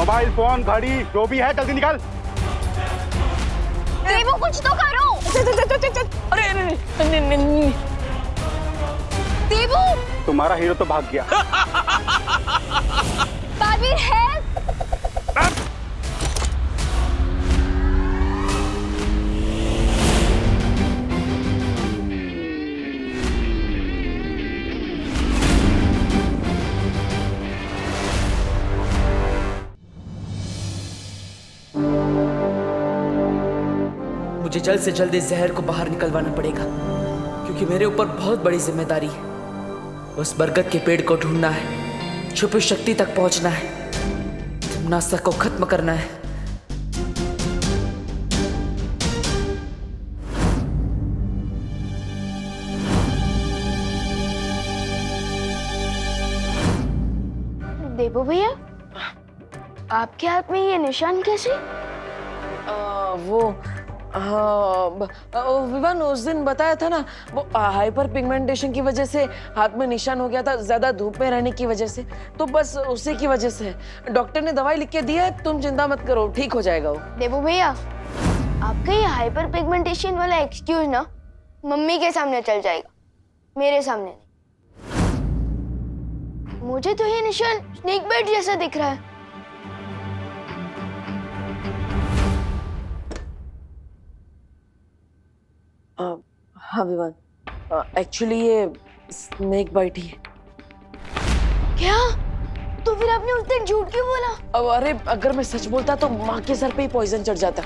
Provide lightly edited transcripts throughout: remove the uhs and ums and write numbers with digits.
Mobile phone घड़ी जो भी है जल्दी निकाल। देवू कुछ तो करो। अरे नहीं। देवू तुम्हारा हीरो तो भाग गया। बाबीर है। मुझे जल्द से जल्द इस जहर को बाहर निकलवाना पड़ेगा, क्योंकि मेरे ऊपर बहुत बड़ी जिम्मेदारी है। उस बरगद के पेड़ को ढूंढना है, छुपी शक्ति तक पहुंचना है, नासा को खत्म करना है। देवू भैया, आपके हाथ में ये निशान कैसे? विवान उस दिन बताया था ना, वो हाइपर पिगमेंटेशन की वजह से हाथ में निशान हो गया था, ज्यादा धूप में रहने की वजह से। तो बस उसी की वजह से डॉक्टर ने दवाई लिख के दी है, तुम चिंता मत करो, ठीक हो जाएगा वो। देवू भैया, आपका ये हाइपर पिगमेंटेशन वाला एक्सक्यूज ना मम्मी के सामने चल जाएगा, मेरे सामने नहीं। मुझे तो ये निशान स्नेक बाइट जैसा दिख रहा है। हाँ विवान, एक्चुअली ये स्नेक बाइट ही है। क्या? तो फिर आपने उस दिन झूठ क्यों बोला? अब अरे अगर मैं सच बोलता तो माँ के सर पे ही पॉइजन चढ़ जाता,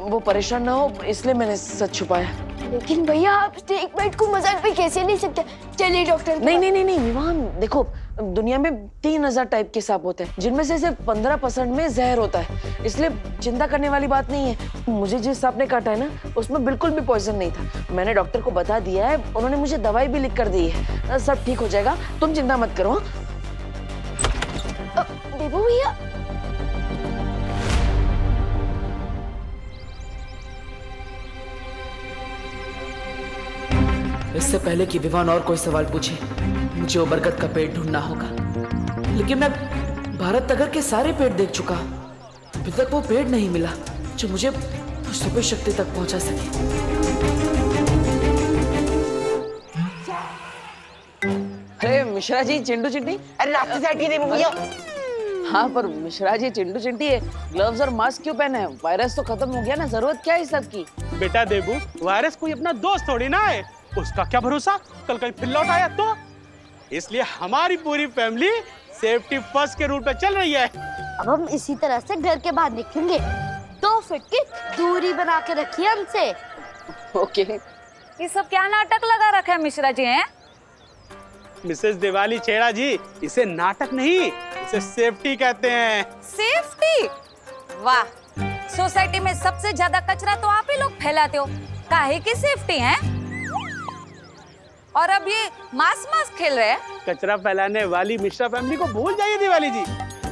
वो परेशान ना हो इसलिए मैंने सच छुपाया। लेकिन भैया आप स्नेक बाइट को मजाक पे कैसे नहीं सकते? चलिए डॉक्टर। नहीं विवान, देखो दुनिया में 3000 टाइप के सांप होते हैं, जिनमें से सिर्फ 15% में जहर होता है, इसलिए चिंता करने वाली बात नहीं है। मुझे जिस सांप ने काटा है ना, उसमें बिल्कुल भी पॉइजन नहीं था। मैंने डॉक्टर को बता दिया है, उन्होंने मुझे दवाई भी लिख कर दी है, सब ठीक हो जाएगा, तुम चिंता मत करो। देवू भैया, इससे पहले कि विवान और कोई सवाल पूछे, मुझे वो बरगद का पेड़ ढूंढना होगा। लेकिन मैं भारत नगर के सारे पेड़ देख चुका, अभी तक वो पेड़ नहीं मिला जो मुझे सुपर शक्ति तक पहुंचा सके। अरे मिश्रा जी, चिंटू चिंटी, अरे रास्ते से हटिए भैया। हाँ पर मिश्रा जी, चिंटू चिंटी है, ग्लव्स और मास्क क्यों पहने हैं? वायरस तो खत्म हो गया ना, जरूरत क्या है इस सब की? बेटा देबू, वायरस कोई अपना दोस्त थोड़ी ना है, उसका क्या भरोसा कल कहीं फिर लौट आया तो। इसलिए हमारी पूरी फैमिली सेफ्टी फर्स्ट के रूट पे चल रही है। अब हम इसी तरह से घर के बाहर निकलेंगे। 2 फीट की दूरी बना के रखिए हमसे। ओके। ये सब क्या नाटक लगा रखा है मिश्रा जी हैं? मिसेस दिवाली छेड़ा जी, इसे नाटक नहीं, इसे सेफ्टी कहते हैं। सेफ्टी? वाह, सोसाइटी में सबसे ज्यादा कचरा तो आप ही लोग फैलाते हो, काहे की सेफ्टी है? और अब ये मास खेल रहे हैं। कचरा फैलाने वाली मिश्रा फैमिली को भूल जाइए दिवाली जी,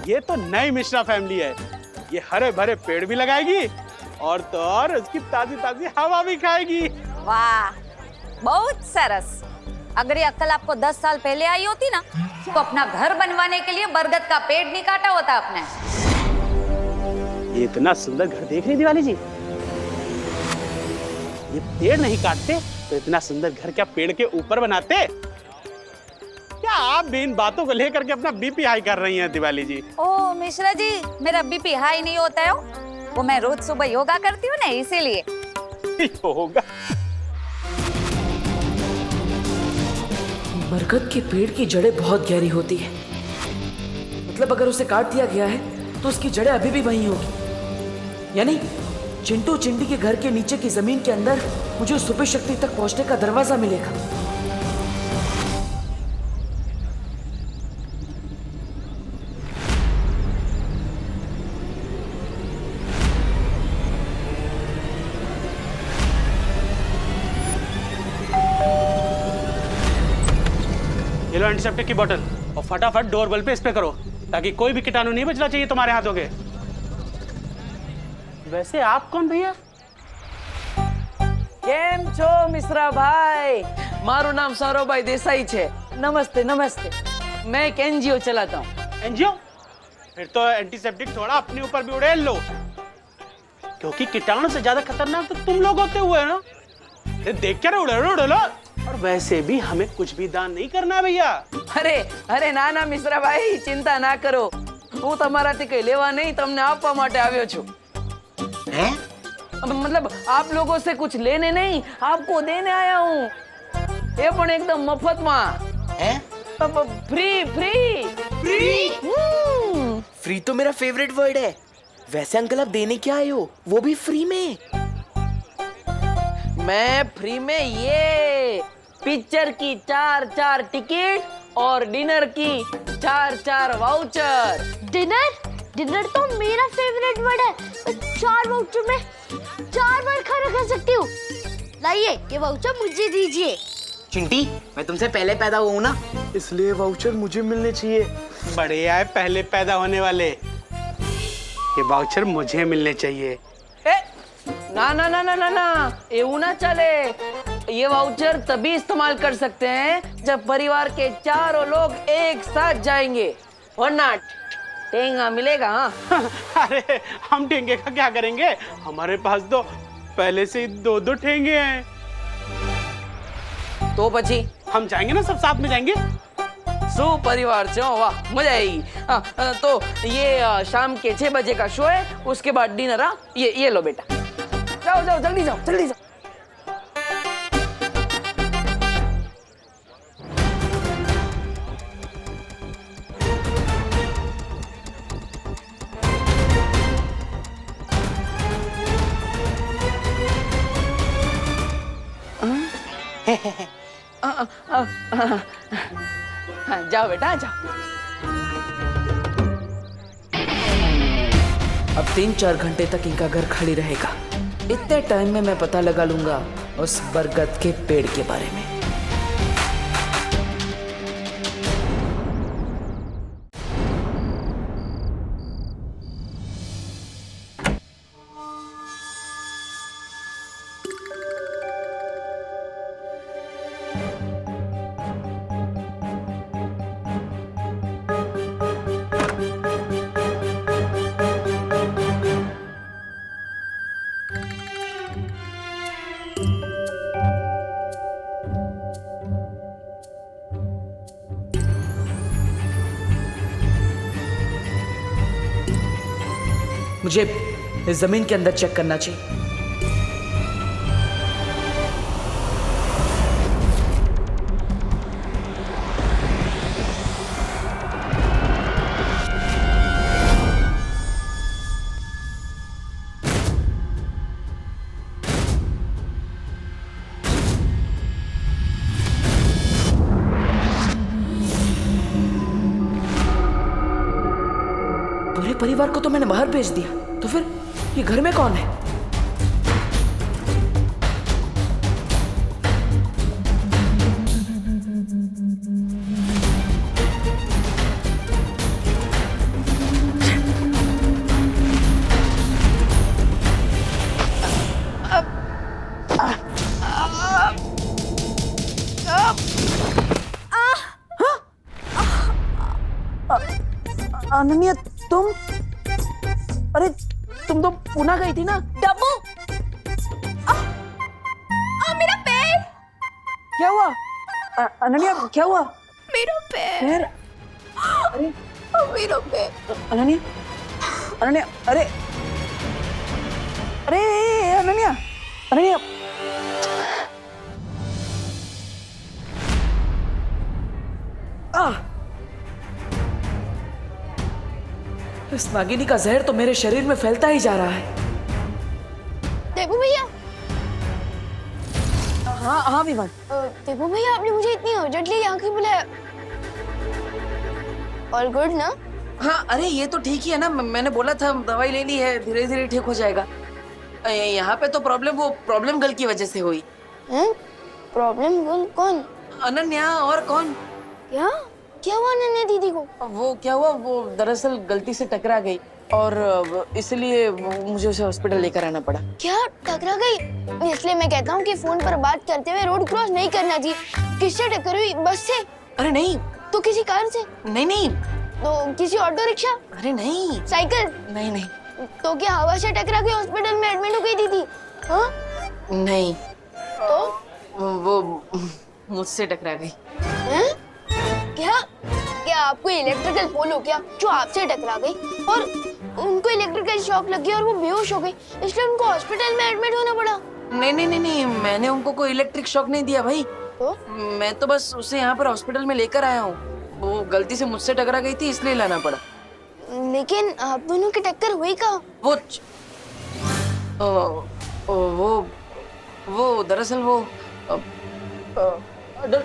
ये तो नई मिश्रा फैमिली है। ये हरे भरे पेड़ भी लगाएगी और तो और उसकी ताजी ताजी हवा भी खाएगी। वाह, बहुत सरस। अगर ये अक्ल आपको 10 साल पहले आई होती ना, तो अपना घर बनवाने के लिए बरगद का पेड़ नहीं काटा होता आपने। ये इतना सुंदर घर देख रही दिवाली जी, ये पेड़ नहीं काटते तो इतना सुंदर घर क्या पेड़ के ऊपर बनाते? क्या आप भी इन बातों को लेकर के अपना बीपी हाई कर रही हैं दिवाली जी? ओ मिश्रा जी, मेरा बीपी हाई नहीं होता है, वो मैं रोज सुबह योगा करती हूँ ना, इसीलिए। होगा। बरगद के पेड़ की जड़ें बहुत गहरी होती है, मतलब अगर उसे काट दिया गया है तो उसकी जड़ें अभी भी वहीं होगी। यानी चिंटू चिंटी के घर के नीचे की जमीन के अंदर मुझे उस सुपर शक्ति तक पहुंचने का दरवाजा मिलेगा। ये लो एंटीसेप्टिक की बोतल और फटाफट डोर बेल पे स्प्रे करो, ताकि कोई भी कीटाणु नहीं बचना चाहिए तुम्हारे हाथों के। वैसे आप कौन भैया? केम छो मिश्रा भाई? मारू नाम सौरभभाई देसाई छे। नमस्ते नमस्ते। मैं एक एनजीओ चलाता हूँ। एनजीओ? फिर तो एंटीसेप्टिक थोड़ा अपने ऊपर भी उड़ेल लो, क्योंकि कीटाणु से ज्यादा खतरनाक तो तुम लोग होते हुए ना। देख क्या उड़े लो। और वैसे भी हमें कुछ भी दान नहीं करना है भैया। अरे अरे ना ना मिश्रा भाई चिंता ना करो, હું તમારાથી કઈ લેવા નહીં, તમને આપવા માટે આવ્યો છું। मतलब आप लोगों से कुछ लेने नहीं, आपको देने आया हूँ, ये पण एकदम मफत में। फ्री फ्री फ्री फ्री तो मेरा फेवरेट वर्ड है। वैसे अंकल आप देने क्या आए हो, वो भी फ्री में? मैं फ्री में ये पिक्चर की 4 टिकट और डिनर की 4 वाउचर। डिनर? डिनर तो मेरा फेवरेट वर्ड है। मैं 4 वाउचर में 4 बार खाना खा सकती हूँ। लाइए ये वाउचर मुझे दीजिए। चिंटी मैं तुमसे पहले पैदा हुआ हूँ ना, इसलिए वाउचर मुझे मिलने चाहिए। बढ़िया है, पहले पैदा होने वाले, ये वाउचर मुझे मिलने चाहिए। ए, ना ना ना ना ना ना, ये ना चले। ये वाउचर तभी इस्तेमाल कर सकते हैं जब परिवार के चारों लोग एक साथ जाएंगे, वरना टेंगा मिलेगा। हाँ? अरे हम ठेंगे का क्या करेंगे, हमारे पास तो पहले से ही 2 ठेंगे हैं। तो पची हम जाएंगे ना, सब साथ में जाएंगे। सुपरिवार से वाह मजा आएगी। तो ये शाम के 6 बजे का शो है, उसके बाद डिनर। ये लो बेटा, जाओ जाओ जल्दी जाओ जल्दी जाओ। जाओ बेटा जाओ। अब 3-4 घंटे तक इनका घर खाली रहेगा। इतने टाइम में मैं पता लगा लूंगा उस बरगद के पेड़ के बारे में। मुझे इस जमीन के अंदर चेक करना चाहिए। पूरे परिवार को तो मैंने बाहर भेज दिया, तो फिर ये घर में कौन है? अनन्या तुम, अरे तुम तो पुणे गई थी ना? डब्बू, मेरा पैर। क्या हुआ अनन्या, क्या हुआ? मेरा पैर। अरे मेरा पैर। अनन्या अनन्या, अरे अरे अनन्या अनन्या, इस नागिनी का जहर तो मेरे शरीर में फैलता ही जा रहा है। देबू भैया। हाँ हाँ विमान। देबू भैया, आपने मुझे इतनी अर्जेंटली यहाँ क्यों बुलाया? ऑल गुड ना? हाँ अरे ये तो ठीक ही है ना, मैंने बोला था दवाई लेनी है, धीरे धीरे ठीक हो जाएगा। यहाँ पे तो प्रॉब्लम गर्ल की वजह से हुई। प्रॉब्लम गर्ल कौन? अनन्या, और कौन? क्या हुआ अनन्या दीदी को? वो क्या हुआ, वो दरअसल गलती से टकरा गई और इसलिए मुझे उसे हॉस्पिटल लेकर आना पड़ा। क्या टकरा गई? इसलिए मैं कहता हूँ कि फोन पर बात करते हुए रोड क्रॉस नहीं करना चाहिए। किससे टक्कर हुई? बस से? अरे नहीं, तो किसी कार से? नहीं नहीं, तो किसी ऑटो रिक्शा, अरे नहीं साइकिल? नहीं नहीं तो क्या हवा से टकरा के हॉस्पिटल में एडमिट हो गई दीदी? हाँ? नहीं, तो वो मुझसे टकरा गई। हैं? क्या आपको इलेक्ट्रिकल पोल हो गया जो आपसे टकरा गई और उनको इलेक्ट्रिकल शॉक लग गया और वो बेहोश हो गई, इसलिए उनको हॉस्पिटल में एडमिट होना पड़ा? नहीं नहीं नहीं नहीं, मैंने उनको कोई इलेक्ट्रिक शॉक नहीं दिया भाई। तो मैं तो बस उसे यहाँ पर हॉस्पिटल में लेकर आया हूँ। वो गलती से मुझसे टकरा गई थी इसलिए लाना पड़ा। लेकिन आप दोनों की टक्कर हुई कहाँ? वो दरअसल वो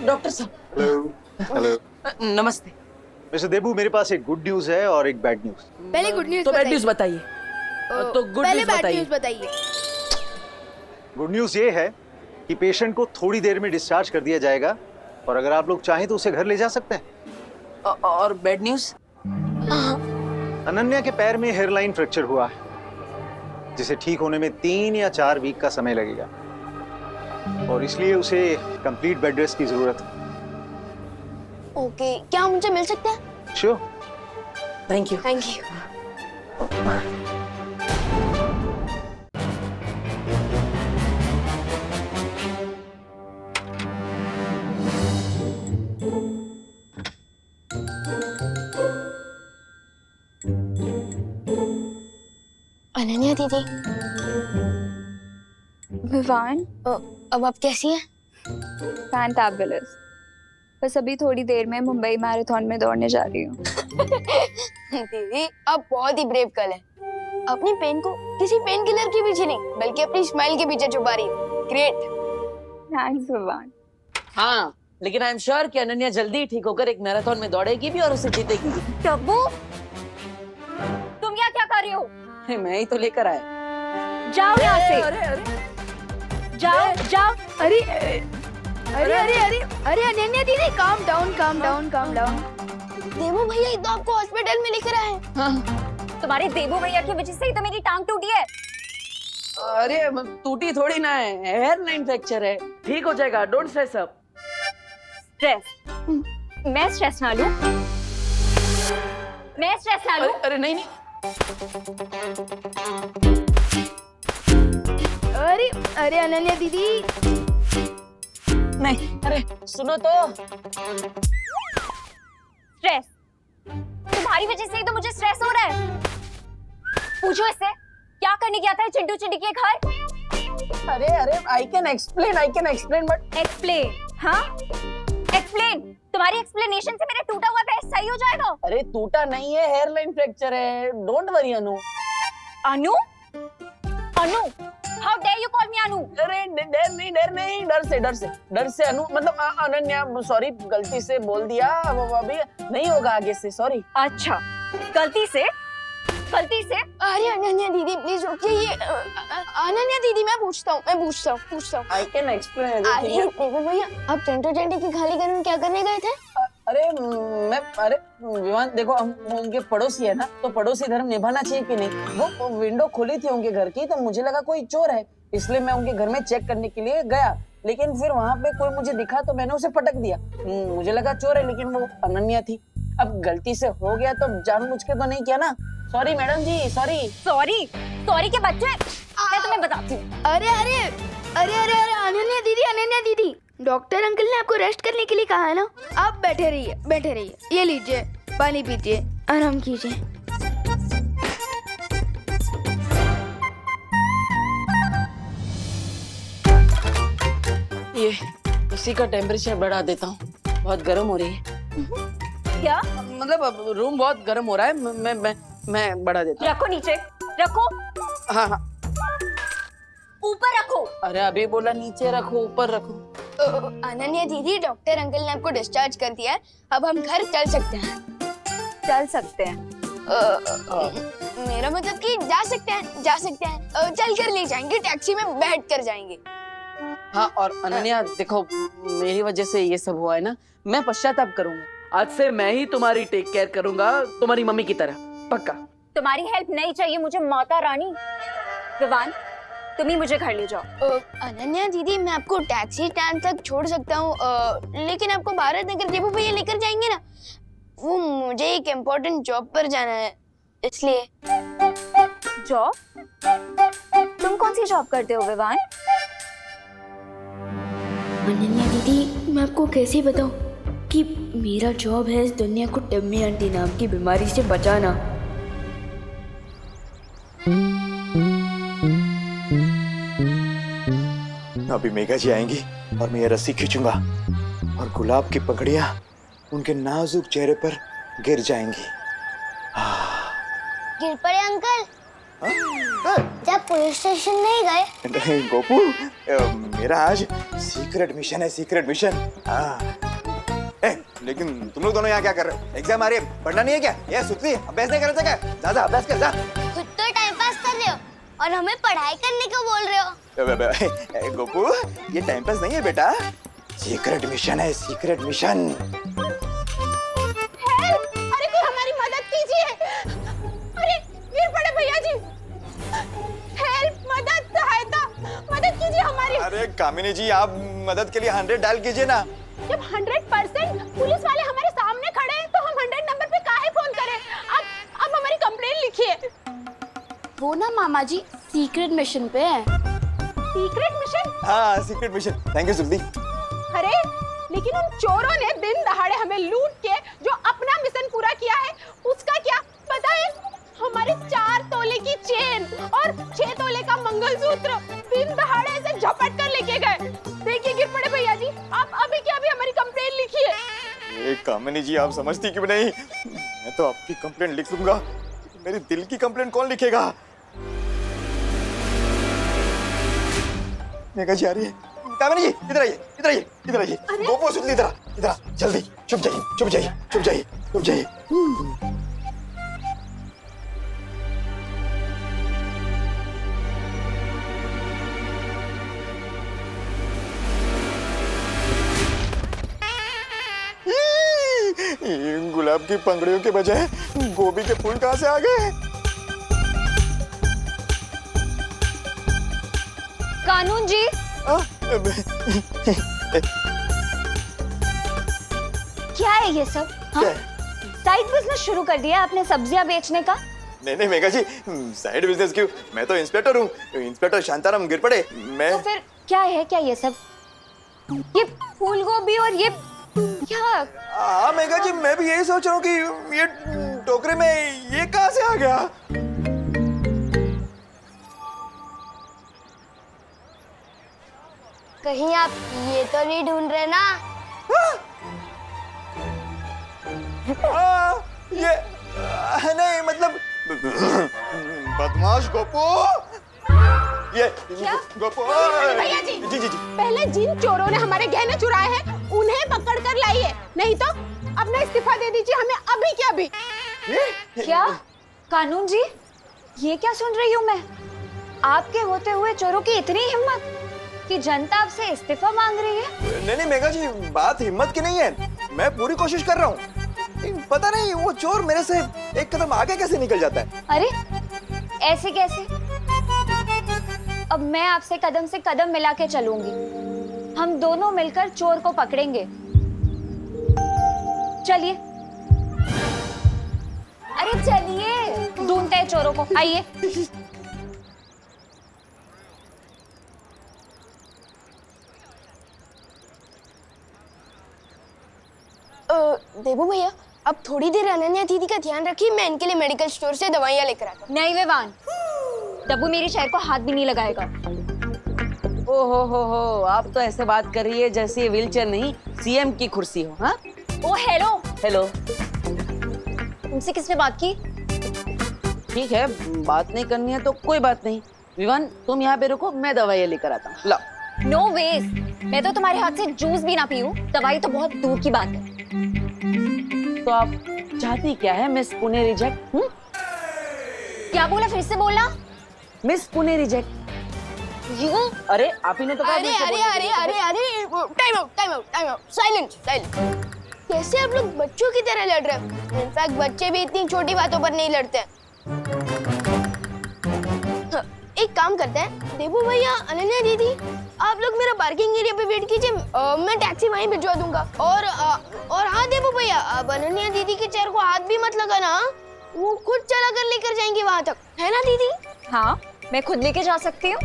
डॉक्टर साहब। हेलो नमस्ते। मिस्टर देबू, मेरे पास एक गुड न्यूज है और एक बैड न्यूज। पहले गुड न्यूज़ तो बैड न्यूज बताइए। तो गुड पहले न्यूज बैड बताइए। न्यूज़ बताइए। गुड न्यूज ये है कि पेशेंट को थोड़ी देर में डिस्चार्ज कर दिया जाएगा और अगर आप लोग चाहें तो उसे घर ले जा सकते हैं। और बैड न्यूज? अनन्या के पैर में हेयरलाइन फ्रैक्चर हुआ है जिसे ठीक होने में 3 या 4 वीक का समय लगेगा और इसलिए उसे कंप्लीट बेड रेस्ट की जरूरत है। ओके, क्या हम उनसे मिल सकते हैं? Sure. Thank you. Thank you. Ananya दीदी, विवान, अब आप कैसी हैं? फैंटाबुलस। बस अभी थोड़ी देर में मुंबई मैराथन में दौड़ने जा रही हूँ। दीदी, आप बहुत ही ब्रेव गर्ल हैं। अपनी पेन को किसी पेन किलर के पीछे नहीं बल्कि अपनी स्माइल के पीछे छुपा रही है। ग्रेट। थैंक्स विवान। हाँ, लेकिन आई एम श्योर कि अनन्या जल्दी ही ठीक होकर एक मैराथन में दौड़ेगी भी और उसे जीतेगी भी। टब्बू, तुम यहाँ क्या कर रही हो? मैं ही तो लेकर आया। जाओ यहाँ से। अरे अरे जाओ जाओ। अरे अरे अरे अरे अरे अनन्या दीदी, calm down calm down calm down. देवो भैया ही तो आपको हॉस्पिटल में लेकर आए हैं। हाँ। तुम्हारे देबू भैया की वजह से ही तो मेरी टांग टूटी है। अरे टूटी थोड़ी ना है, हेयरलाइन फ्रैक्चर है, ठीक हो जाएगा। Don't stress up. स्ट्रेस? मैं स्ट्रेस ना लूं? मैं स्ट्रेस ना लूं? अरे नहीं नहीं, अरे अरे अनन्या दीदी, नहीं, अरे सुनो तो। स्ट्रेस? तुम्हारी वजह से ही तो मुझे स्ट्रेस हो रहा है। पूछो इससे, क्या करने गया था चिंटू चिंटी के घर? अरे अरे I can explain but. Explain? हाँ, एक्सप्लेन। तुम्हारी एक्सप्लेनेशन से मेरा टूटा हुआ पैर सही हो जाएगा। अरे टूटा नहीं है, हेयरलाइन फ्रैक्चर है। Don't worry Anu. Anu? Anu? How dare you call me Anu? अरे डर से अनु, मतलब अनन्या, सॉरी, गलती से बोल दिया। अभी नहीं होगा आगे से, सॉरी। अच्छा, गलती से? अरे अनन्या दीदी प्लीज रुकिए। ये अनन्या दीदी, मैं पूछता हूँ। I can explain. अरे देवो भैया, आप चिंटू चिंटी की खाली घर में क्या करने गए थे? अरे विवान, देखो हम उनके पड़ोसी है ना, तो पड़ोसी धर्म निभाना चाहिए कि नहीं। वो विंडो खुली थी उनके घर की, तो मुझे लगा कोई चोर है, इसलिए मैं उनके घर में चेक करने के लिए गया। लेकिन फिर वहाँ पे कोई मुझे दिखा तो मैंने उसे पटक दिया। मुझे लगा चोर है, लेकिन वो अनन्या थी। अब गलती से हो गया तो जानबूझ के तो नहीं किया ना। सॉरी मैडम जी, सॉरी। सॉरी के बच्चे, मैं तुम्हें बताती हूँ। अरे अरे अरे अरे अरे अनन्या दीदी, डॉक्टर अंकल ने आपको रेस्ट करने के लिए कहा है ना। आप बैठे रहिए। ये लीजिए, पानी पीजिए, आराम कीजिए। ये इसी का टेम्परेचर बढ़ा देता हूँ, बहुत गर्म हो रही है। क्या? मतलब अब रूम बहुत गर्म हो रहा है। मैं बढ़ा देता हूँ। रखो नीचे, रखो। हाँ हाँ। ऊपर रखो। अरे अभी बोला नीचे रखो, ऊपर रखो। अनन्या दीदी, डॉक्टर अंकल ने आपको डिस्चार्ज कर दिया है, अब हम घर चल सकते हैं। मेरा मतलब कि जा सकते हैं। चल कर ले जाएंगे, टैक्सी में बैठ कर जाएंगे। हाँ, और अनन्या देखो, मेरी वजह से ये सब हुआ है ना, मैं पश्चाताप करूंगा। आज से मैं ही तुम्हारी टेक केयर करूंगा, तुम्हारी मम्मी की तरह, पक्का। तुम्हारी हेल्प नहीं चाहिए मुझे, माता रानी। विवान, तुम ही मुझे घर ले जाओ। अनन्या दीदी, मैं आपको टैक्सी स्टैंड तक छोड़ सकता हूँ, लेकिन आपको भारत नगर देवो भैया लेकर जाएंगे ना। वो मुझे एक इम्पोर्टेंट जॉब पर जाना है, इसलिए। जॉब? तुम कौन सी जॉब करते हो विवान? अनन्या दीदी, मैं आपको कैसे बताऊं कि मेरा जॉब है इस दुनिया को टम्मी आंटी नाम की बीमारी से बचाना। अभी मेघा जी आएंगी और मैं ये रस्सी खींचूंगा और गुलाब की पकड़ियां उनके नाजुक चेहरे पर गिर जाएंगी। गिर पड़े अंकल? जब पुलिस स्टेशन नहीं गए? नहीं गोपू, मेरा आज सीक्रेट मिशन है, सीक्रेट मिशन। लेकिन तुम लोग दोनों यहाँ क्या कर रहे हो? एग्जाम आ रही है, पढ़ना नहीं है क्या? ये सुतली अभ्यास नहीं कर रहे थे क्या? जा अभ्यास कर जा। खुद तो टाइम पास कर रहे हो और हमें पढ़ाई करने को बोल रहे हो। गोपू, ये टाइम पास नहीं है बेटा, सीक्रेट मिशन है, सीक्रेट मिशन। अरे कोई हमारी मदद कीजिए। अरे गिर पड़े भैया जी। हेल्प, मदद, सहायता, मदद कीजिए हमारी। अरे कामिनी जी, आप मदद के लिए 100 डायल कीजिए ना। जब 100% पुलिस वाले हमारे सामने खड़े हैं तो हम 100 नंबर पे काहे फोन करें? अब हमारी कंप्लेंट लिखिए। वो ना मामा जी सीक्रेट मिशन पे है। Secret mission? हाँ, secret mission. Thank you Suldi. अरे लेकिन उन चोरों ने दिन दहाड़े हमें लूट के जो अपना मिशन पूरा किया है उसका क्या पता है? हमारे 4 तोले की चेन और 6 तोले का मंगलसूत्र दिन दहाड़े ऐसे झपट कर लेके गए। देखिए गिर पड़े भैया जी, आप अभी के अभी हमारी कंप्लेंट लिखिए। कामिनी जी, आप समझती क्यों नहीं? मैं तो आपकी कंप्लेंट लिख लूंगा, मेरी दिल की कंप्लेंट कौन लिखेगा? मेघा जी आ रही है। कामिनी जी, इधर आइए, इधर आइए, इधर आइए। गोपू, सुतली, इधर इधर जल्दी। चुप जाइए, चुप जाइए, चुप जाइए, चुप जाइए। गुलाब की पंखुड़ियों के बजाय गोभी के फूल कहाँ से आ गए? कानून जी, क्या है ये सब? साइड बिजनेस शुरू कर दिया आपने सब्जियां बेचने का? नहीं मेघा जी, साइड बिजनेस क्यों? मैं तो इंस्पेक्टर हूँ, इंस्पेक्टर शांताराम गिर पड़े। मैं तो फिर क्या है, क्या ये सब? ये फूल गोभी और ये क्या? हाँ मेघा जी, मैं भी यही सोच रहा हूँ कि ये टोकरे में ये कहाँ से आ गया? कहीं आप ये तो नहीं ढूंढ रहे ना? ये नहीं, मतलब बदमाश गोपू। ये गोपू। भैया जी, जी जी जी। पहले जिन चोरों ने हमारे गहने चुराए हैं उन्हें पकड़ कर लाइए, नहीं तो अपना इस्तीफा दे दीजिए हमें अभी के अभी। क्या? कानून जी, ये क्या सुन रही हूँ मैं? आपके होते हुए चोरों की इतनी हिम्मत कि जनता आपसे इस्तीफा मांग रही है? नहीं मेघा जी, बात हिम्मत की नहीं है, मैं पूरी कोशिश कर रहा हूँ। पता नहीं वो चोर मेरे से एक कदम आगे कैसे निकल जाता है। अरे ऐसे कैसे? अब मैं आपसे कदम से कदम मिला के चलूंगी, हम दोनों मिलकर चोर को पकड़ेंगे। चलिए, अरे चलिए, ढूंढते हैं चोरों को, आइए। देबू भैया, अब थोड़ी देर अनन्या दीदी का ध्यान रखिए, मैं इनके लिए मेडिकल स्टोर से दवाइयाँ लेकर आता हूँ। नहीं विवान, डब्बू मेरी शहर को हाथ भी नहीं लगाएगा। ओ हो, आप तो ऐसे बात कर रही है जैसे ये व्हीलचेयर नहीं सीएम की कुर्सी हो। हाँ, ओ हेलो हेलो। तुमसे किसने बात की? ठीक है, बात नहीं करनी है तो कोई बात नहीं। विवान, तुम यहाँ पे रुको, मैं दवाइयाँ लेकर आता हूँ। ला। नो वेज, मैं तो तुम्हारे हाथ से जूस भी ना पीऊं, दवाई तो बहुत दूर की बात है। तो आप चाहती क्या है मिस पुणे रिजेक्ट? क्या बोला, फिर से बोलना। Miss Pune reject. यू? अरे आप ही ने तो कहा। अरे अरे अरे अरे अरे, time out, time out, time out, silent silent. कैसे आप लोग बच्चों की तरह लड़ रहे हो? इनफैक्ट बच्चे भी इतनी छोटी बातों पर नहीं लड़ते हैं। एक काम करते हैं, देबू भैया, अनन्या दीदी, आप लोग मेरा पार्किंग एरिया पे वेट कीजिए, मैं टैक्सी वहीं भिजवा दूंगा। और और हाँ देवू भैया, अब अनन्या दीदी के चेयर को हाथ भी मत लगाना, वो खुद चला कर लेकर जाएंगी वहां तक, है ना दीदी? हाँ, मैं खुद लेके जा सकती हूँ।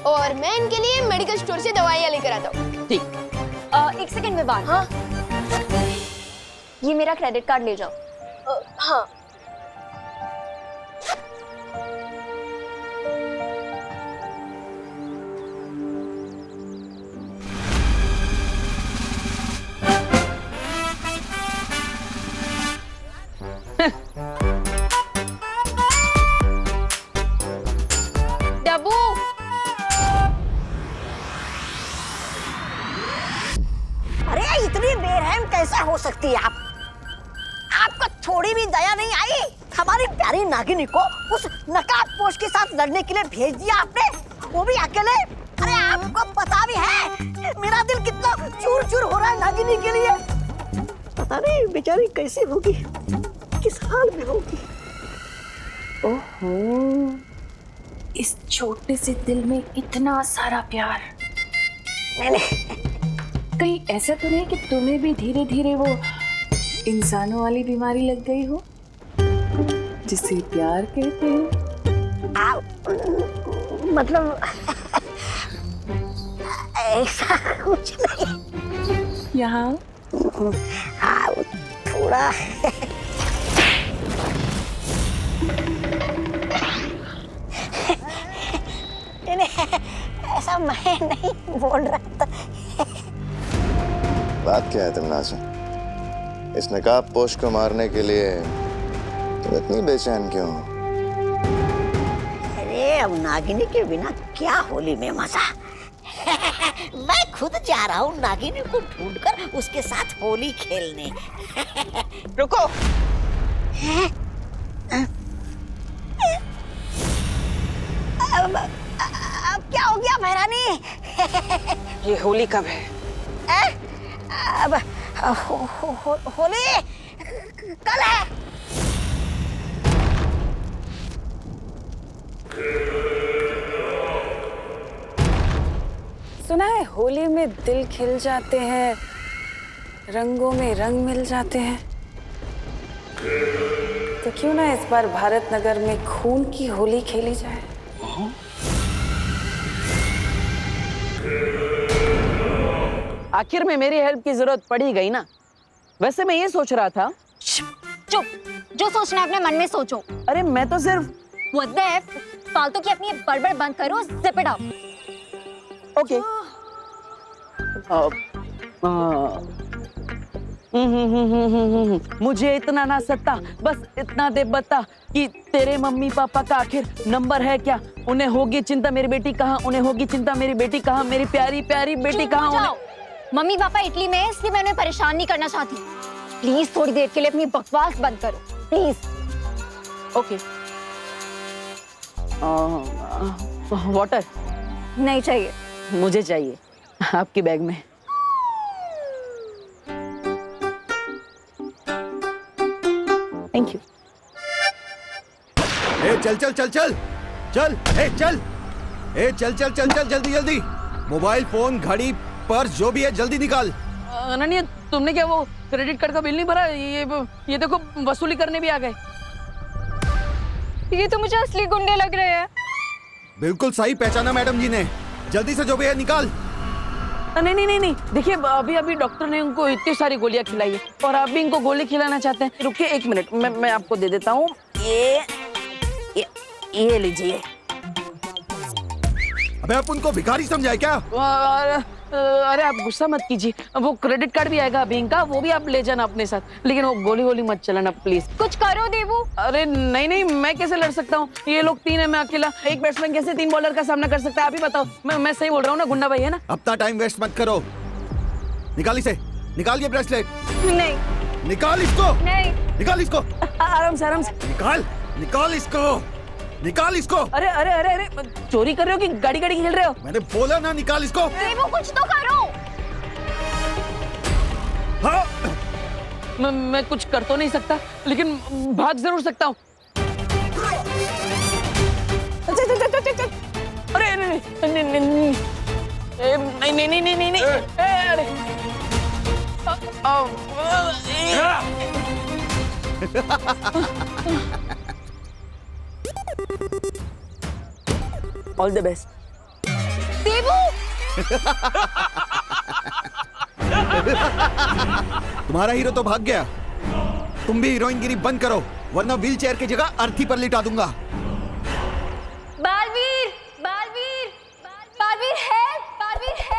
और मैं इनके लिए मेडिकल स्टोर से दवाइयाँ लेकर आता हूँ। ठीक। एक सेकंड में बात। हाँ ये मेरा क्रेडिट कार्ड ले जाओ। हाँ। डब्बू, अरे इतनी बेरहम कैसे हो सकती है आप? आपको थोड़ी भी दया नहीं आई? हमारी प्यारी नागिनी को उस नकाबपोश के साथ लड़ने के लिए भेज दिया आपने, वो भी अकेले। अरे आपको पता भी है मेरा दिल कितना चूर चूर हो रहा है नागिनी के लिए। पता नहीं बेचारी कैसी होगी, किस हाल में होगी। ओहो, इस छोटे से दिल में इतना सारा प्यार। नहीं, कहीं ऐसा तो नहीं कि तुम्हें भी धीरे धीरे वो इंसानों वाली बीमारी लग गई हो जिसे प्यार कहते हैं? मतलब ऐसा कुछ नहीं। यहाँ हाँ, थोड़ा ऐसा मैं नहीं बोल रहा था। बात क्या है तमन्नाज़? इस नकाबपोश को मारने के लिए तुम इतनी बेचैन क्यों हो? अरे अब नागिनी के बिना क्या होली में मजा। मैं खुद जा रहा हूँ नागिनी को ढूंढकर उसके साथ होली खेलने। रुको। अब क्या हो गया महारानी? ये होली कब है? अब होली कल है। सुना है होली में दिल खिल जाते हैं, रंगों में रंग मिल जाते हैं। तो क्यों ना इस बार भारत नगर में खून की होली खेली जाए। आखिर में मेरी हेल्प की जरूरत पड़ी गई ना। वैसे मैं ये सोच रहा था। चुप, जो सोचना है अपने मन में सोचो। अरे मैं तो सिर्फ What the F? फालतू की अपनी बड़बड़ बंद करो, zip it up। ओके। मुझे इतना ना सत्ता, बस इतना दे बता कि तेरे मम्मी पापा का आखिर नंबर है क्या? उन्हें होगी चिंता मेरी बेटी कहाँ, उन्हें होगी चिंता मेरी बेटी कहाँ, मेरी प्यारी प्यारी बेटी कहाँ? जाओ। मम्मी पापा इटली में है, इसलिए मैं उन्हें परेशान नहीं करना चाहती। प्लीज थोड़ी देर के लिए अपनी बकवास बंद करो, प्लीज। ओके। वाटर नहीं चाहिए। मुझे चाहिए, आपकी बैग में। Thank you. ए चल चल चल चल चल, ए चल, ए चल चल चल चल, जल्दी जल्दी। मोबाइल फोन, घड़ी, पर्स, जो भी है जल्दी निकाल। अनन्या, तुमने क्या वो क्रेडिट कार्ड का बिल नहीं भरा? ये देखो वसूली करने भी आ गए। ये तो मुझे असली गुंडे लग रहे हैं। बिल्कुल सही पहचाना मैडम जी ने। जल्दी से जो भी है निकाल। नहीं, देखिए अभी डॉक्टर ने उनको इतनी सारी गोलियां खिलाई है और आप भी इनको गोली खिलाना चाहते हैं। रुकिए 1 मिनट, मैं आपको दे देता हूँ। ये लीजिए। अबे आप उनको भिखारी समझाए क्या? अरे आप गुस्सा मत कीजिए, वो क्रेडिट कार्ड भी आएगा अभी इनका, वो भी आप ले जाना अपने साथ, लेकिन वो गोली मत चलाना प्लीज। कुछ करो देवू। अरे नहीं, मैं कैसे लड़ सकता हूँ? ये लोग 3 है, मैं अकेला। एक बैट्समैन कैसे 3 बॉलर का सामना कर सकता है? आप ही बताओ। मैं सही बोल रहा हूँ ना गुंडा भाई, है ना? अपना टाइम वेस्ट मत करो। निकाल इसे, निकाल ये ब्रेसलेट। नहीं। निकाल इसको। नहीं। निकाल इसको। आराम से। निकाल इसको। निकाल इसको। अरे चोरी कर रहे हो कि गाड़ी खेल रहे हो? मैंने बोला ना निकाल इसको। देवू कुछ तो करो। हाँ। मैं कुछ कर तो नहीं सकता, लेकिन भाग जरूर सकता हूँ। अरे नहीं। नहीं नहीं नहीं नहीं नहीं अरे ऑल द बेस्ट। देवू तुम्हारा हीरो तो भाग गया, तुम भी हीरोइनगिरी बंद करो वरना व्हीलचेयर की जगह अर्थी पर लिटा दूंगा। बालवीर, बालवीर, बालवीर है, बालवीर है।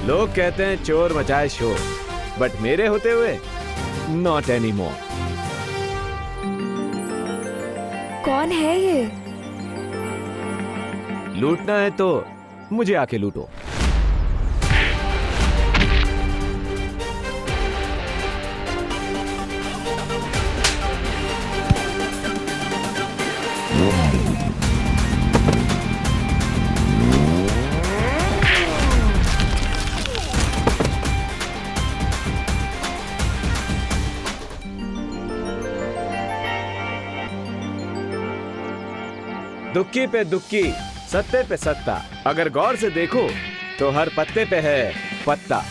लोग कहते हैं चोर मचाए शोर, बट मेरे होते हुए नॉट एनी मोर। कौन है ये? लूटना है तो मुझे आके लूटो। दुक्की पे दुक्की, सत्ते पे सत्ता, अगर गौर से देखो तो हर पत्ते पे है पत्ता।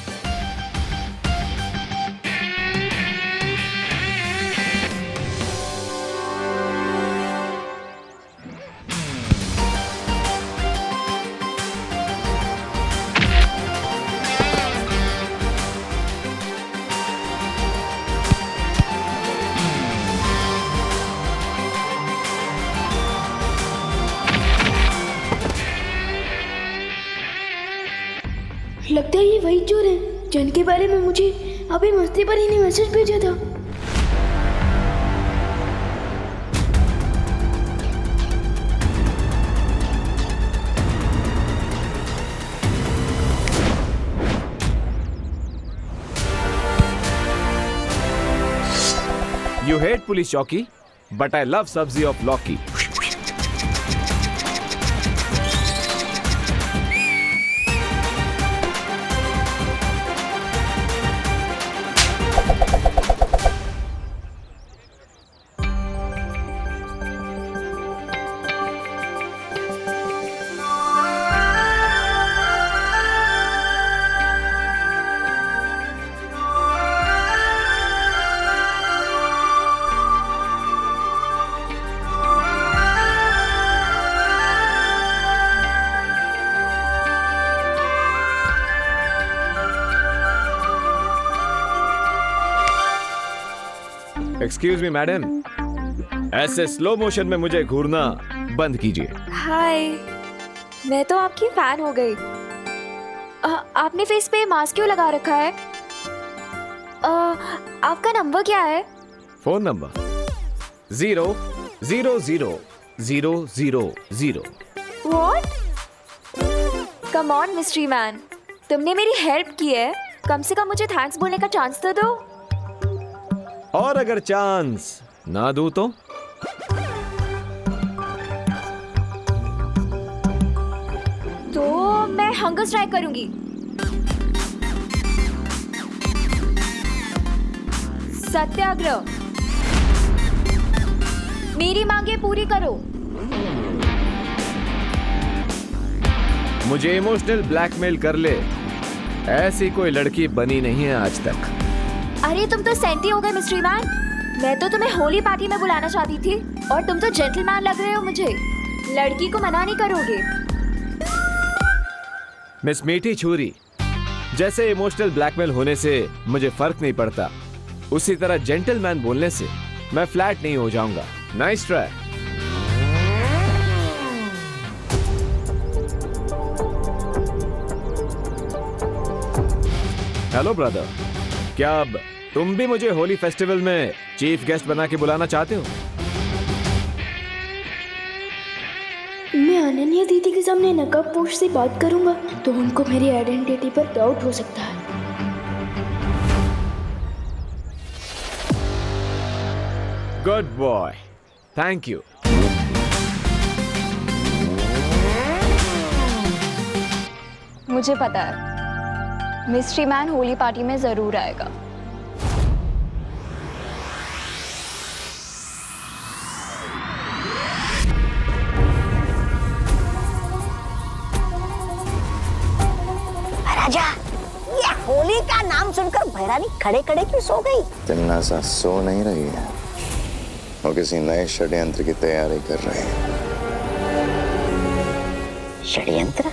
लगता है ये वही चोर है जिनके बारे में मुझे अभी मस्ती पर ही ने मैसेज भेजा था। You hate police चौकी, but I love सब्जी of लौकी। एक्सक्यूज मी मैडम, ऐसे स्लो मोशन में मुझे घूरना बंद कीजिए। हाय, मैं तो आपकी फैन हो गई। आपने फेस पे मास्क क्यों लगा रखा है? आपका नंबर क्या है? Phone number 0000000। What? Come on mystery man, तुमने मेरी हेल्प की है, कम से कम मुझे थैंक्स बोलने का चांस तो दो। और अगर चांस ना दूं तो? तो मैं हंगर स्ट्राइक करूंगी। सत्याग्रह, मेरी मांगे पूरी करो। मुझे इमोशनल ब्लैकमेल कर ले, ऐसी कोई लड़की बनी नहीं है आज तक। अरे तुम तो सेंटी हो गए मिस्ट्री मैन। मैं तो तुम्हें होली पार्टी में बुलाना चाहती थी और तुम तो जेंटलमैन लग रहे हो मुझे। लड़की को मना नहीं करोगे? मिस मीठी छुरी, जैसे इमोशनल ब्लैकमेल होने से मुझे फर्क नहीं पड़ता, उसी तरह जेंटलमैन बोलने से मैं फ्लैट नहीं हो जाऊंगा। Nice try. हेलो ब्रदर, क्या अब तुम भी मुझे होली फेस्टिवल में चीफ गेस्ट बना के बुलाना चाहते हो? मैं अनन्या दीदी के सामने नकाबपोश से बात करूंगा तो उनको मेरी आइडेंटिटी पर डाउट हो सकता है। Good boy, thank you. मुझे पता है मिस्ट्री मैन होली पार्टी में जरूर आएगा। राजा, ये होली का नाम सुनकर भैरानी खड़े खड़े क्यों सो गई? तिन्नासा सो नहीं रही है, वो किसी नए षड्यंत्र की तैयारी कर रही है। षड्यंत्र?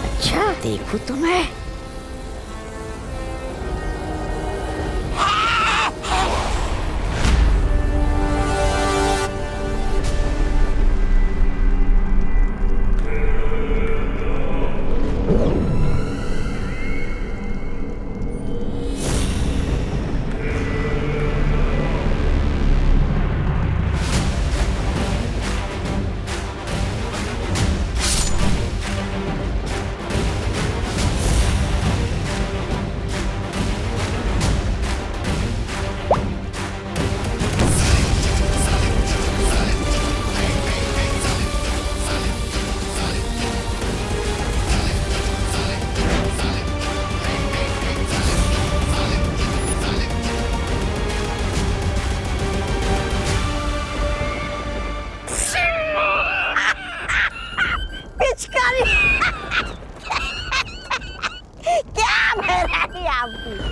अच्छा, देखूं तो मैं।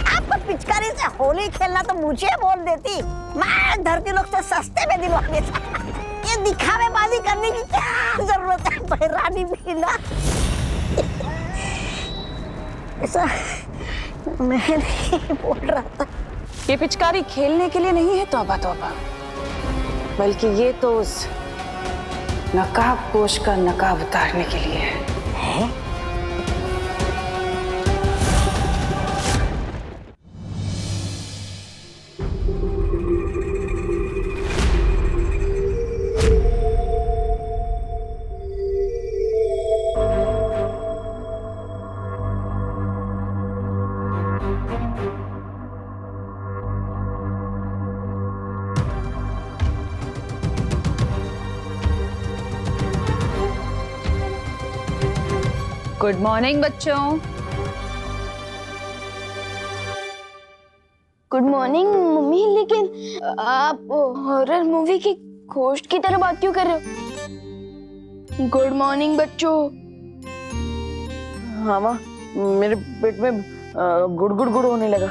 आपको पिचकारी से होली खेलना तो मुझे बोल देती, मैं धरती लोग से सस्ते में दिलवा देता। ये दिखावेबाजी करने की क्या जरूरत है भैरानी बीना? ऐसा मैं नहीं बोल रहा था। ये पिचकारी खेलने के लिए नहीं है, तौबा तौबा, बल्कि ये तो उस नकाबपोश का नकाब उतारने के लिए है। गुड मॉर्निंग बच्चों। गुड मॉर्निंग मम्मी, लेकिन आप हॉरर मूवी की घोस्ट की तरह बात क्यों कर रहे हो? गुड मॉर्निंग बच्चों। हाँ माँ, मेरे पेट में गुड़ गुड़ गुड़ होने लगा।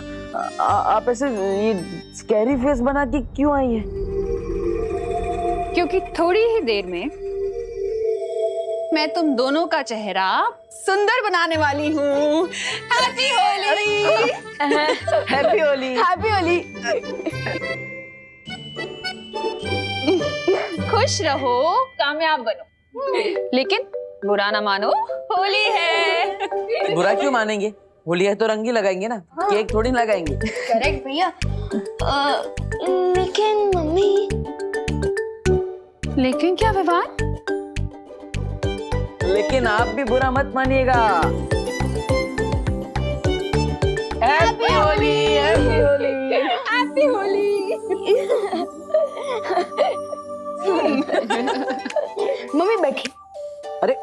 आप ऐसे ये स्कैरी फेस बना के क्यों आई है? क्योंकि थोड़ी ही देर में मैं तुम दोनों का चेहरा सुंदर बनाने वाली हूँ। Happy Holi. Happy Holi. Happy Holi. खुश रहो, कामयाब बनो, लेकिन बुरा ना मानो, होली है। बुरा क्यों मानेंगे? होली है तो रंग ही लगाएंगे ना, केक थोड़ी लगाएंगे। करेक्ट भैया। लेकिन मम्मी। लेकिन क्या विवाद? लेकिन आप भी बुरा मत मानिएगा। Happy Holi. Happy Holi. Happy Holi. Mummy बैठी। अरे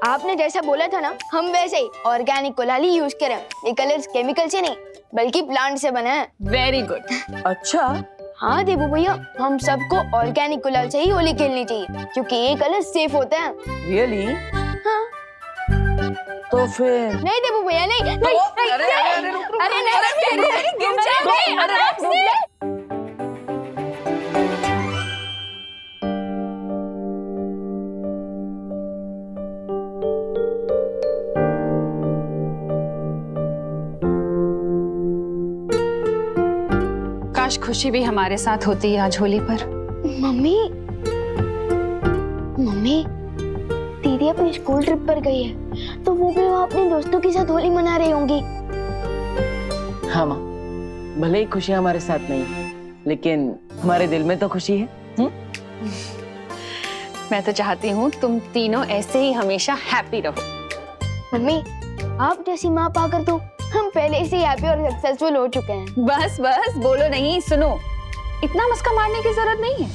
आपने जैसा बोला था ना, हम वैसे ही ऑर्गेनिक गुलाल ही यूज करें। ये कलर्स केमिकल से नहीं बल्कि प्लांट से बना है। Very good. अच्छा। हाँ देबू भैया, हम सबको ऑर्गेनिक गुलाल से ही होली खेलनी चाहिए क्योंकि ये कलर सेफ होते हैं। रियली? हाँ। तो फिर नहीं देबू भैया, नहीं नहीं नहीं। अरे नहीं, गिर जाएंगे आराम से। काश खुशी भी हमारे साथ होती आज होली पर। मम्मी, मम्मी, दीदी अपनी स्कूल ट्रिप पर गई है तो वो भी वहाँ अपने दोस्तों के साथ होली मना रही होंगी। हाँ माँ, भले ही खुशी हमारे साथ नहीं है, लेकिन हमारे दिल में तो खुशी है। मैं तो चाहती हूँ तुम तीनों ऐसे ही हमेशा हैप्पी रहो। मम्मी, आप जैसी माँ पाकर तो हम पहले से ही हैप्पी और सक्सेसफुल हो चुके हैं। बस बस बोलो नहीं, सुनो। इतना मस्का मारने की जरूरत नहीं है,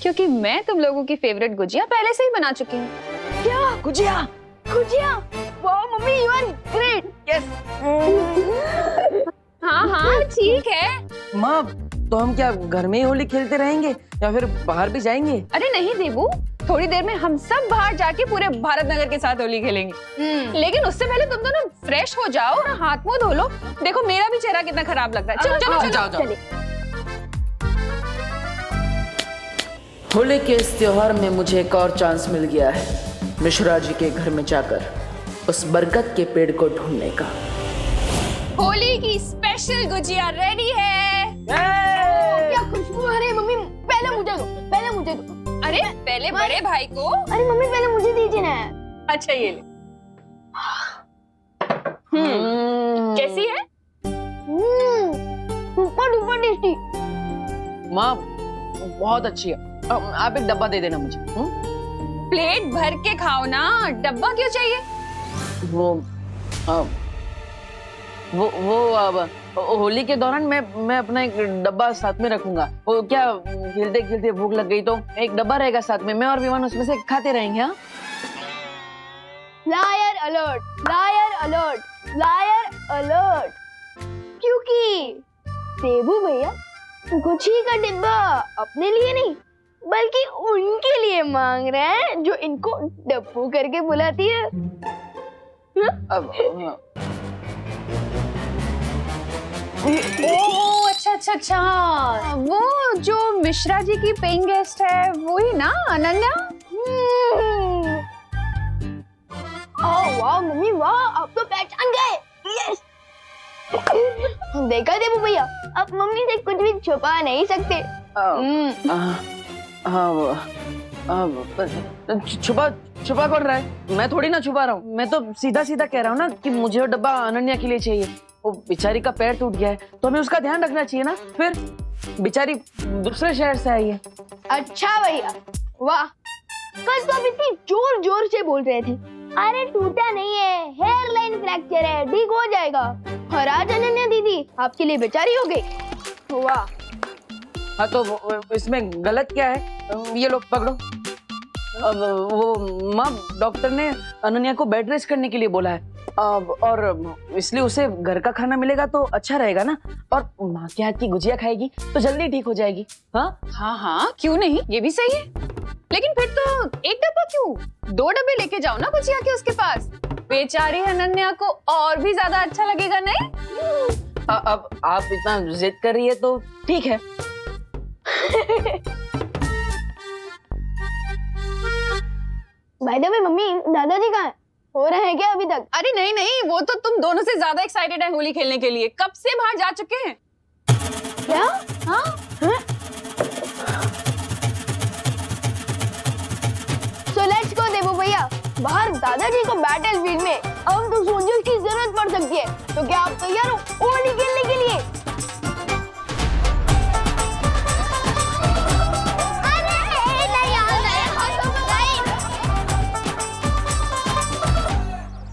क्योंकि मैं तुम लोगों की फेवरेट गुजिया पहले से ही बना चुकी हूँ। क्या गुजिया? गुजिया, वाह mummy you are great. Yes. हाँ हाँ ठीक है। माँ, तो हम क्या घर में ही होली खेलते रहेंगे या फिर बाहर भी जाएंगे? अरे नहीं देबू, थोड़ी देर में हम सब बाहर जाके पूरे भारत नगर के साथ होली खेलेंगे। लेकिन उससे पहले तुम दोनों फ्रेश हो जाओ और हाथ मुंह धो लो। देखो मेरा भी चेहरा कितना खराब लगता है। चलो चलो चलो जाओ, जाओ। चले। होली के इस त्योहार में मुझे एक और चांस मिल गया है मिश्रा जी के घर में जाकर उस बरगद के पेड़ को ढूंढने का। होली की स्पेशल गुजिया रेडी है। क्या खुशबू आ रही है मम्मी, पहले मुझे दो, पहले मुझे दो। अरे पहले बड़े भाई को। अरे मम्मी पहले मुझे दीजिए ना। अच्छा ये ले। कैसी है? Super duper tasty. माँ बहुत अच्छी है। आप एक डब्बा दे देना मुझे। प्लेट भर के खाओ ना, डब्बा क्यों चाहिए? वो अब होली के दौरान मैं अपना एक डब्बा साथ में रखूंगा। वो क्या खेलते खेलते भूख लग गई तो एक डब्बा रहेगा साथ में, मैं और विमान उसमें से खाते रहेंगे। हाँ, liar alert, liar alert, liar alert. क्योंकि देबू भैया गुची का डिब्बा अपने लिए नहीं बल्कि उनके लिए मांग रहे हैं जो इनको डब्बू करके बुलाती है। ओह अच्छा अच्छा अच्छा, वो जो मिश्रा जी की पेइंग गेस्ट है वही ना, अनन्या? ओह वाह मम्मी वाह, आप तो पहचान गए। यस। देखा देबू भैया, आप मम्मी से कुछ भी छुपा नहीं सकते। छुपा कौन रहा है? मैं थोड़ी ना छुपा रहा हूँ, मैं तो सीधा सीधा कह रहा हूँ ना कि मुझे वो डब्बा अनन्या के लिए चाहिए। वो बेचारी का पैर टूट गया है तो हमें उसका ध्यान रखना चाहिए ना। फिर बेचारी दूसरे शहर से आई है। अच्छा भैया वाह, कल तो आप इतनी जोर जोर से बोल रहे थे अरे टूटा नहीं है, हेयर लाइन फ्रैक्चर है, ठीक हो जाएगा। और आज अनन्या दीदी आपके लिए बेचारी हो गई। वाह। हाँ तो इसमें गलत क्या है? ये लोग पकड़ो। अब वो माँ, डॉक्टर ने अनन्या को बेड रेस्ट करने के लिए बोला है और इसलिए उसे घर का खाना मिलेगा तो अच्छा रहेगा ना। और माँ के हाथ की गुजिया खाएगी तो जल्दी ठीक हो जाएगी। हाँ हाँ हाँ क्यों नहीं, ये भी सही है। लेकिन फिर तो एक डब्बा क्यों, 2 डब्बे लेके जाओ ना गुजिया के उसके पास। बेचारी अनन्या को और भी ज्यादा अच्छा लगेगा नहीं? अब आप इतना जिद कर रही है तो ठीक है। बाय द वे मम्मी, दादाजी कहाँ हैं? हो रहे हैं क्या अभी तक? अरे नहीं नहीं, वो तो तुम दोनों से ज्यादा एक्साइटेड है होली खेलने के लिए, कब से बाहर जा चुके हैं। क्या? हाँ So let's go देबू भैया, बाहर दादाजी को बैटल फील्ड में अब तो सोल्जर्स की जरूरत पड़ सकती है। तो क्या आप तैयार हो होली खेलने के लिए?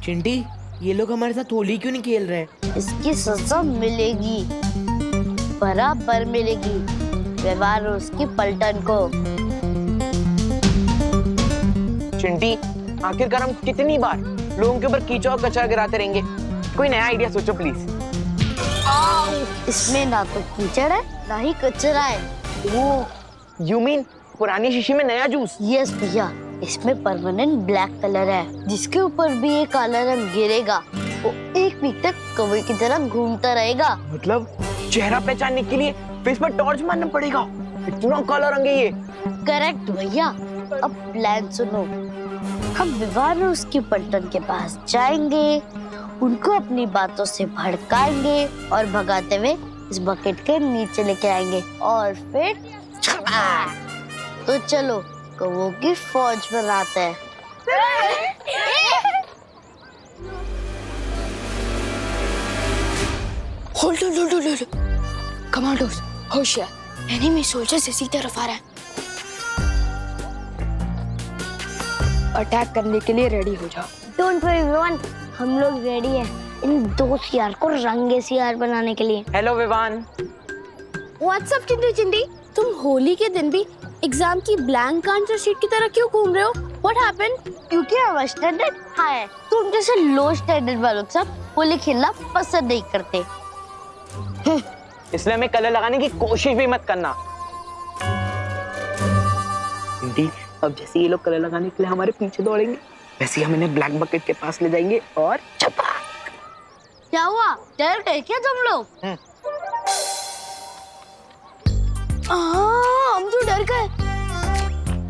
चिंटी, ये लोग हमारे साथ होली क्यों नहीं खेल रहे? इसकी सजा मिलेगी, बराबर मिलेगी। व्यवहार उसकी पलटन को। चिंटी, आखिरकार हम कितनी बार लोगों के ऊपर कीचड़ और कचरा गिराते रहेंगे? कोई नया आइडिया सोचो प्लीज। इसमें ना तो कीचड़ है ना ही कचरा है। वो यू मीन पुरानी शीशी में नया जूस? यस भैया, इसमें परमानेंट ब्लैक कलर है, जिसके ऊपर भी ये काला रंग गिरेगा वो 1 वीक तक कौवे की तरह घूमता रहेगा। मतलब चेहरा पहचानने के लिए फेस पर टॉर्च मारना पड़ेगा? इतना काला रंग है ये। करेक्ट भैया। अब प्लान सुनो, हम विवाह में उसकी पलटन के पास जाएंगे, उनको अपनी बातों से भड़काएंगे और भगाते हुए इस बकेट के नीचे लेके आएंगे और फिर तो चलो कौवों की फौज बनाते हैं। होल्ड होल्ड होल्ड, कमांडोज होशियार, एनिमी सोल्जर्स इसी तरफ आ रहा है। अटैक करने के लिए रेडी हो जाओ। डोंट वरी विवान, हम लोग रेडी हैं इन 2 सियार को रंगे सियार बनाने के लिए। हेलो विवान। व्हाट्सअप चिंटी चिंटी, तुम होली के दिन भी एग्जाम की ब्लैंक आंसर शीट की तरह क्यों घूम रहे हो? What happened? क्योंकि हमारा स्टैंडर्ड हाई है। तुम जैसे लो स्टैंडर्ड वालों के साथ होली खेलना पसंद नहीं करते। इसलिए हमें कलर लगाने की कोशिश भी मत करना। चिंटी, अब जैसे ये लोग कलर लगाने के लिए हमारे पीछे दौड़ेंगे, वैसे ही हम इन्हें ब्लैक बकेट के पास ले जाएंगे और चपा। क्या हुआ? डर गए क्या तुम लोग? हम तो डर गए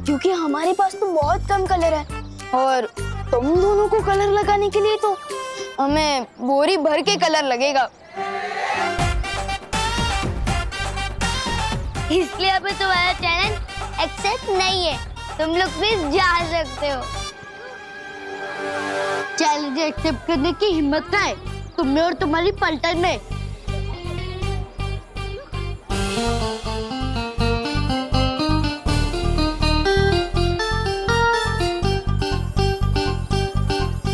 क्योंकि हमारे पास तो बहुत कम कलर है और तुम दोनों को कलर लगाने के लिए तो हमें बोरी भर के कलर लगेगा। इसलिए अभी तुम्हारा चैलेंज एक्सेप्ट नहीं है। तुम लोग भी जा सकते हो। चैलेंज एक्सेप्ट करने की हिम्मत ना है तुम्हें और तुम्हारी पलटन में।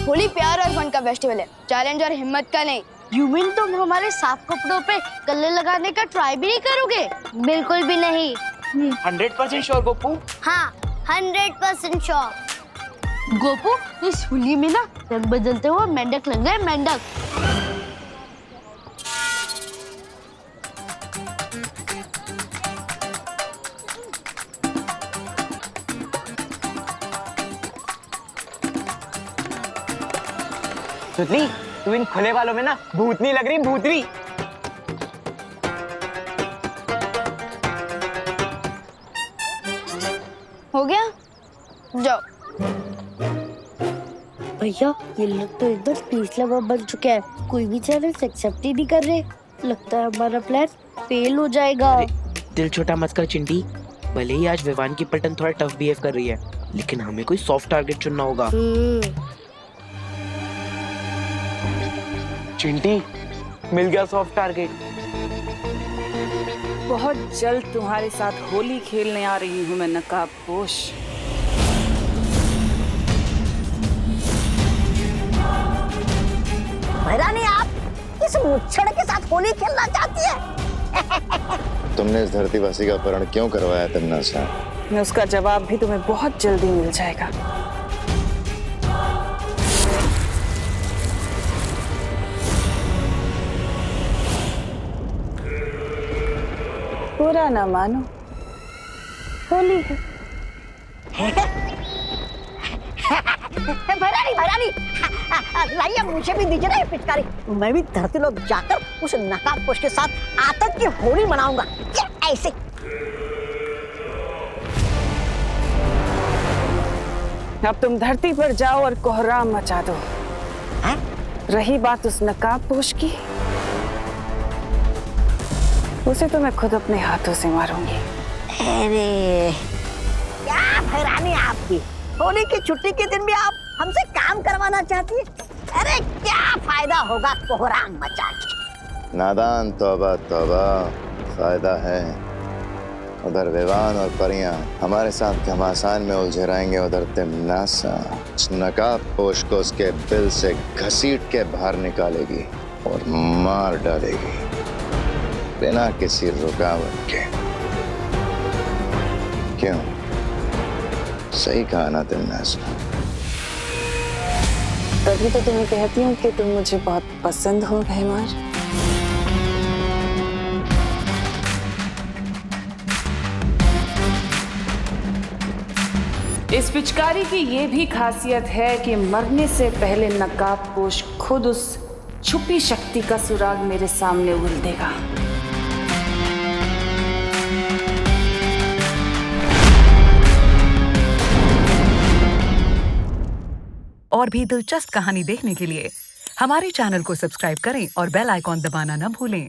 होली प्यार और फन का फेस्टिवल है, चैलेंज और हिम्मत का नहीं। यू मीन तुम हमारे साफ कपड़ों पे कलर लगाने का ट्राई भी नहीं करोगे? बिल्कुल भी नहीं। 100% श्योर गोपू? हाँ 100% श्योर। गोपू, इस होली में ना रंग बदलते हुए मेंढक लग गए, मेंढक। सुतली, तू इन खुले वालों में ना भूतनी लग रही, भूतनी। हो गया? जाओ। भैया, ये लोग तो एकदम तीसरा बन चुके हैं। कोई भी चैलेंज एक्सेप्ट ही नहीं कर रहे। लगता है हमारा प्लान फेल हो जाएगा। दिल छोटा मत कर चिंटी। भले ही आज विवान की पलटन थोड़ा टफ बिहेव कर रही है, लेकिन हमें कोई सॉफ्ट टारगेट चुनना होगा। चिंटी, मिल गया सॉफ्ट टारगेट। बहुत जल्द तुम्हारे साथ होली खेलने आ रही हूँ मैं, नकाबपोश। भैरानी, आप इस मुच्छड़ के साथ होली खेलना चाहती है? तुमने इस धरतीवासी का अपहरण क्यों करवाया तन्नासा? उसका जवाब भी तुम्हें बहुत जल्दी मिल जाएगा। बुरा ना मानो, होली है। भैरानी, लाइए मुझे भी दीजिए ना ये पिचकारी। मैं भी धरती लोग जाकर उस नकाबपोश के साथ आतंक की होली मनाऊंगा। ये ऐसे। अब तुम धरती पर जाओ और कोहराम मचा दो। रही बात उस नकाबपोश की, उसे तो मैं खुद अपने हाथों से मारूंगी। अरे क्या भैरानी आपकी, होली की छुट्टी के दिन भी आप हमसे काम करवाना चाहती है? अरे क्या फायदा होगा कोहराम मचा के? नादान, तौबा तौबा, फायदा है। उधर विवान और परियां हमारे साथ घमासान में उलझे रहेंगे, उधर तिमनासा नकाबपोश को उसके बिल से घसीट के बाहर निकालेगी और मार डालेगी बिना किसी रुकावट के। क्यों? सही कहा ना तिमनासा? तभी तो तुम्हें कहती हूँ कि तुम मुझे बहुत पसंद हो भैमार। इस पिचकारी की ये भी खासियत है कि मरने से पहले नकाबपोश खुद उस छुपी शक्ति का सुराग मेरे सामने उगल देगा। और भी दिलचस्प कहानी देखने के लिए हमारे चैनल को सब्सक्राइब करें और बेल आइकॉन दबाना न भूलें।